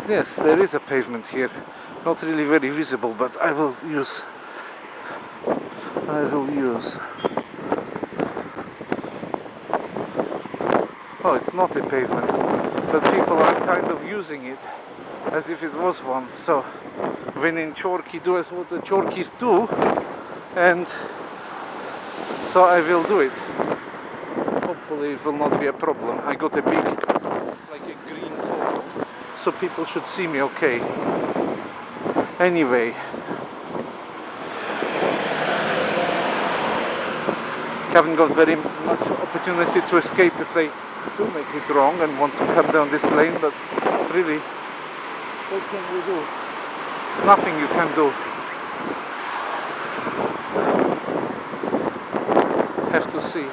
Yes, there is a pavement here. Not really very visible, but I will use. Oh, it's not a pavement, but people are kind of using it as if it was one. So when in Chorky do as what the Chorkys do, and so I will do it. Hopefully it will not be a problem. I got a big, like a green coat, so people should see me okay. Anyway, haven't got very much opportunity to escape if they do make it wrong and want to come down this lane, but really, what can we do? Nothing you can do. Have to see.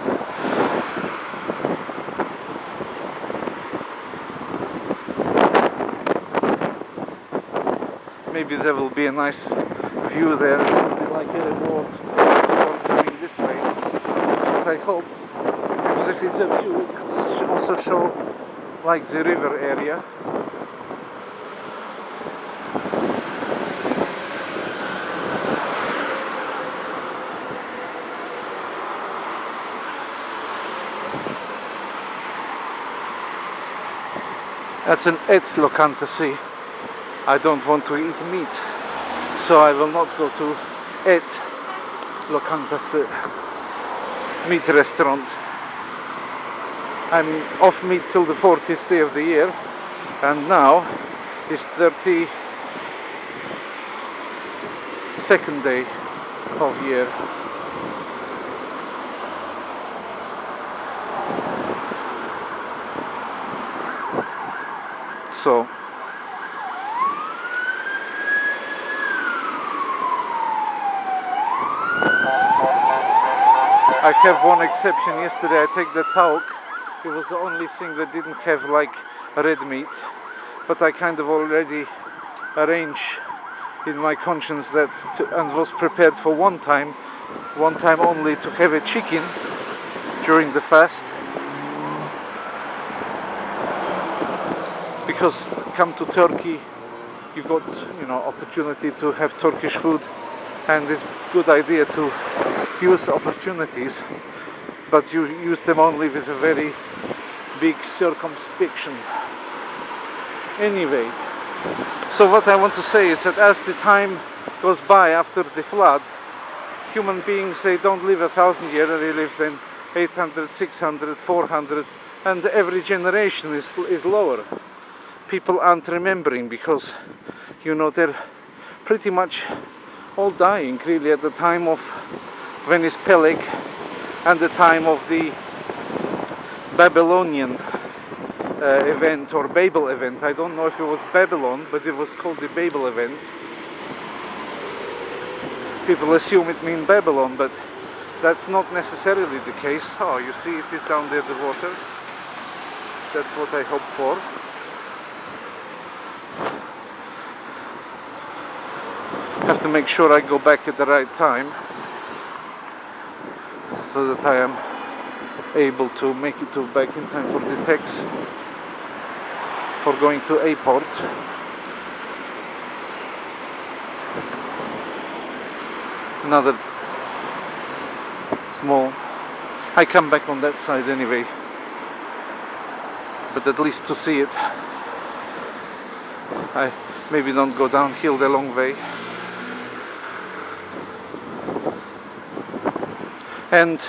Maybe there will be a nice view there. It will be like a reward for coming this way. That's what I hope. Because if it's a view, it could also show like the river area. That's an etslokantasi. I don't want to eat meat, so I will not go to etslokantasi meat restaurant. I'm off meat till the 40th day of the year, and now is 32nd day of year. So I have one exception. Yesterday I take the tauk. It was the only thing that didn't have like red meat, but I kind of already arranged in my conscience that and was prepared for one time only to have a chicken during the fast, because come to Turkey you got opportunity to have Turkish food, and it's good idea to use opportunities, but you use them only with a very big circumspection. Anyway, so what I want to say is that as the time goes by after the flood, human beings, they don't live 1,000 years, they live then 800, 600, 400, and every generation is lower. People aren't remembering because they're pretty much all dying really at the time of Venice Peleg and the time of the Babylonian event or Babel event. I don't know if it was Babylon, but it was called the Babel event. People assume it means Babylon, but that's not necessarily the case. Oh, you see it is down there, the water. That's what I hope for. Have to make sure I go back at the right time, so that I am able to make it back in time for the tax for going to airport. Another small. I come back on that side anyway, but at least to see it. I maybe don't go downhill the long way. And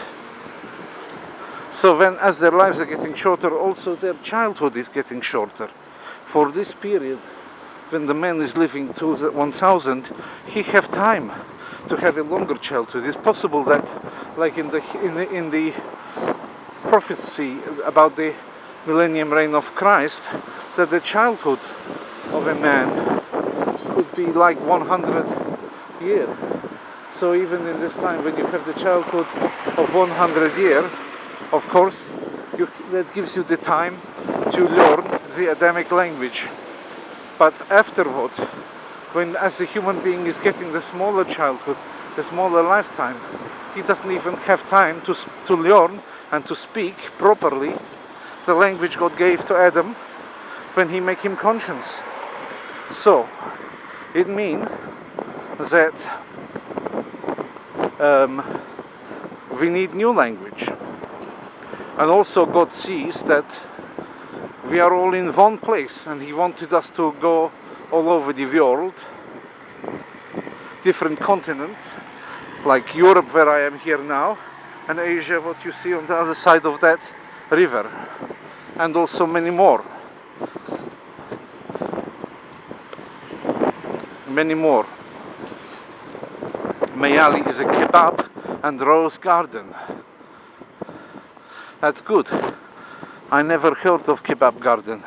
so as their lives are getting shorter, also their childhood is getting shorter. For this period, when the man is living to 1,000, he have time to have a longer childhood. It's possible that, like in the prophecy about the millennium reign of Christ, that the childhood of a man could be like 100 years. So even in this time, when you have the childhood of 100 years, of course, that gives you the time to learn the Adamic language. But afterward, when as a human being is getting the smaller childhood, the smaller lifetime, he doesn't even have time to learn and to speak properly the language God gave to Adam when he made him conscious. So it means that we need new language. And also God sees that we are all in one place, and He wanted us to go all over the world, different continents, like Europe where I am here now, and Asia, what you see on the other side of that river, and also many more. Many more. Mayali is a kebab and rose garden. That's good. I never heard of kebab garden.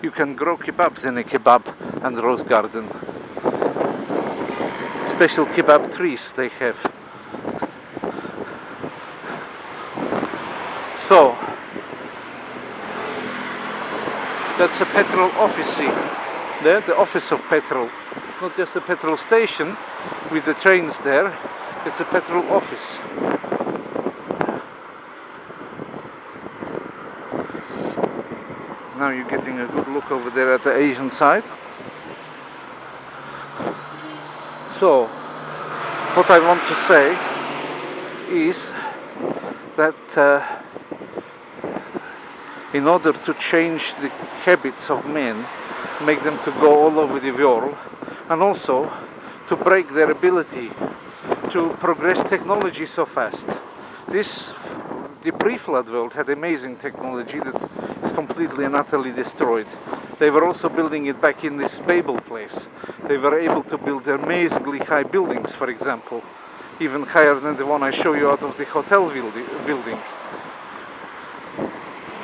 You can grow kebabs in a kebab and rose garden. Special kebab trees they have. So that's a petrol office. There, the office of petrol. Not just a petrol station with the trains there. It's a petrol office. Now you're getting a good look over there at the Asian side. So, what I want to say is that in order to change the habits of men, make them to go all over the world, and also to break their ability to progress technology so fast. The pre-flood world had amazing technology that is completely and utterly destroyed. They were also building it back in this Babel place. They were able to build amazingly high buildings, for example, even higher than the one I show you out of the hotel building.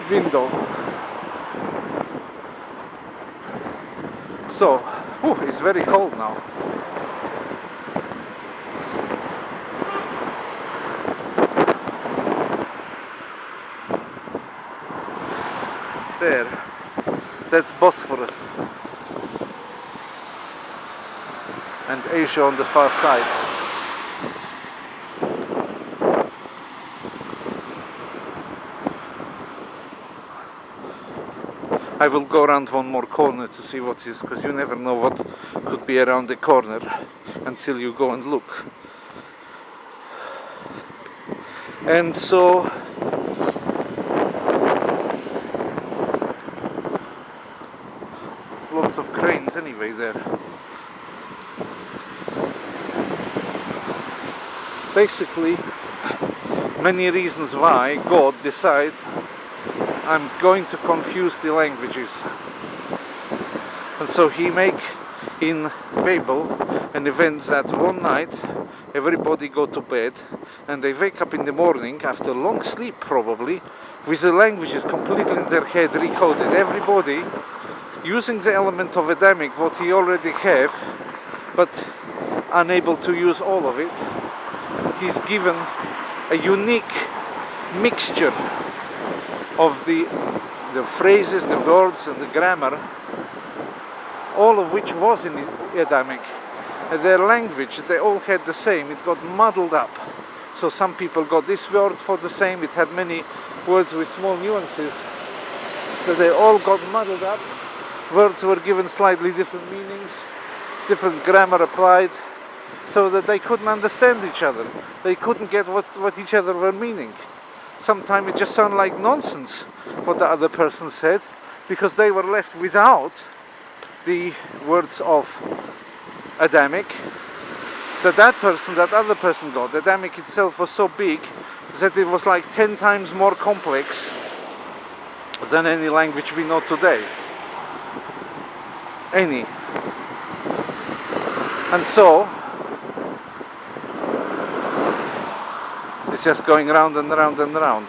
Window. So, it's very cold now. There, that's Bosphorus and Asia on the far side. I will go around one more corner to see what is, because you never know what could be around the corner until you go and look. And so lots of cranes anyway there. Basically, many reasons why God decides I'm going to confuse the languages. And so He make in Babel an event that one night everybody go to bed and they wake up in the morning after long sleep probably with the languages completely in their head recoded. Everybody using the element of Adamic, what he already have, but unable to use all of it. He's given a unique mixture of the phrases, the words and the grammar, all of which was in Adamic. Their language, they all had the same, it got muddled up. So some people got this word for the same, it had many words with small nuances, so they all got muddled up. Words were given slightly different meanings, different grammar applied, so that they couldn't understand each other. They couldn't get what each other were meaning. Sometimes it just sounded like nonsense what the other person said, because they were left without the words of Adamic that other person got. Adamic itself was so big that it was like 10 times more complex than any language we know today. Any. And so it's just going round and round and round.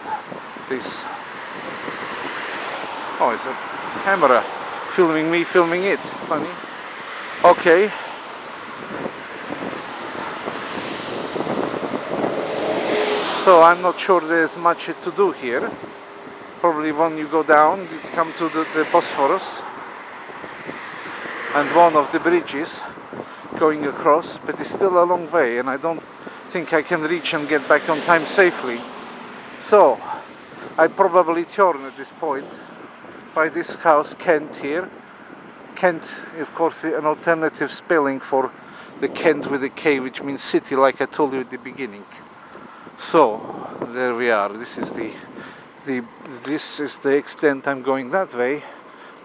This. Oh, it's a camera filming me, filming it. Funny. Okay. So I'm not sure there's much to do here. Probably when you go down, you come to the Bosphorus and one of the bridges going across, but it's still a long way and I don't think I can reach and get back on time safely. So I probably turn at this point by this house, Kent here. Kent, of course, an alternative spelling for the Kent with a K, which means city, like I told you at the beginning. So there we are. This is the extent I'm going that way.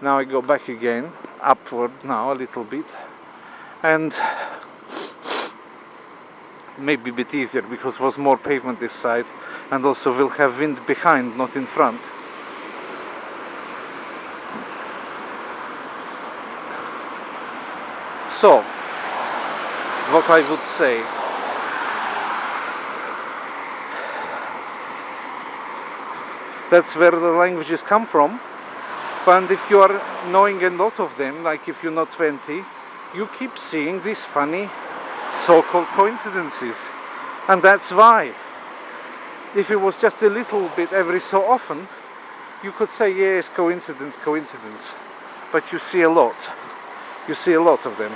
Now I go back again, upward now a little bit, and maybe a bit easier because there was more pavement this side, and also we'll have wind behind, not in front. So, what I would say, that's where the languages come from. And if you are knowing a lot of them, like if you're not 20, you keep seeing these funny so-called coincidences. And that's why. If it was just a little bit every so often, you could say, yes, coincidence, coincidence. But you see a lot. You see a lot of them.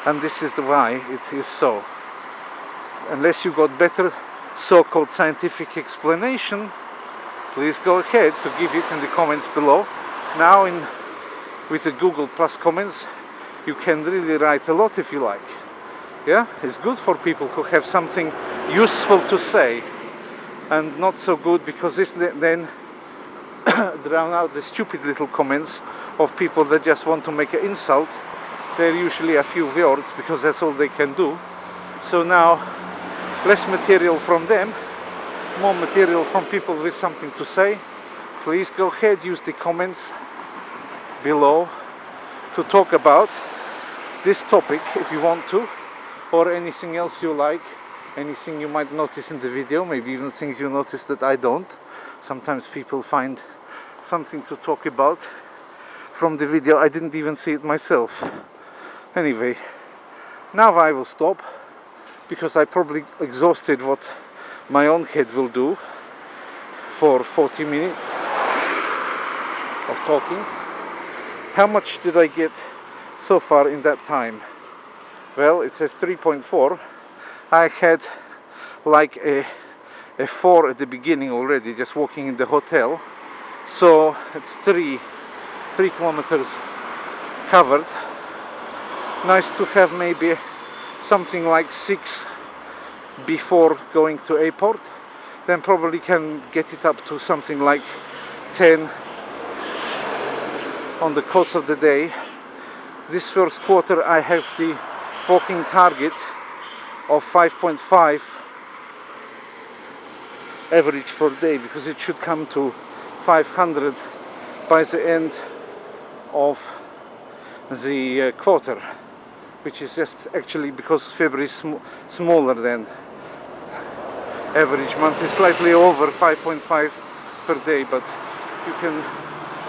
And this is why it is so. Unless you got better so-called scientific explanation, please go ahead to give it in the comments below. Now with the Google Plus comments, you can really write a lot if you like. Yeah, it's good for people who have something useful to say, and not so good because this then drown out the stupid little comments of people that just want to make an insult. They're usually a few words because that's all they can do. So now, less material from them, more material from people with something to say. Please go ahead, use the comments below to talk about this topic if you want to, or anything else you like, anything you might notice in the video, maybe even things you notice that I don't. Sometimes people find something to talk about from the video. I didn't even see it myself. Anyway, now I will stop because I probably exhausted what my own head will do for 40 minutes of talking. How much did I get so far in that time? Well, it says 3.4. I had like a 4 at the beginning already, just walking in the hotel. So it's 3 kilometers covered. Nice to have maybe something like 6 before going to airport. Then probably can get it up to something like 10 on the course of the day. This first quarter I have the walking target of 5.5 average per day, because it should come to 500 by the end of the quarter, which is just actually because February is smaller than average month. Is slightly over 5.5 per day, but you can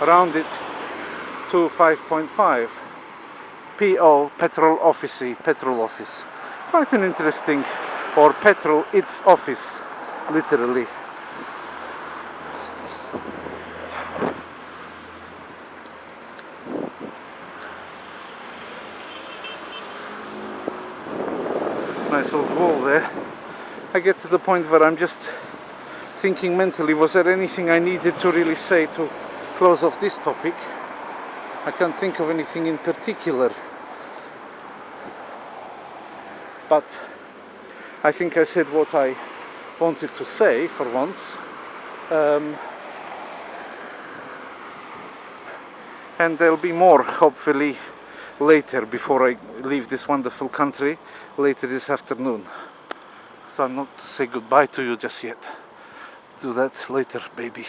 round it to 5.5. PO, petrol office. Quite an interesting, or petrol its office, literally. Nice old wall there. I get to the point where I'm just thinking mentally, was there anything I needed to really say to close off this topic? I can't think of anything in particular, but I think I said what I wanted to say for once. And there'll be more, hopefully, later, before I leave this wonderful country, later this afternoon. So I'm not to say goodbye to you just yet. Do that later, baby.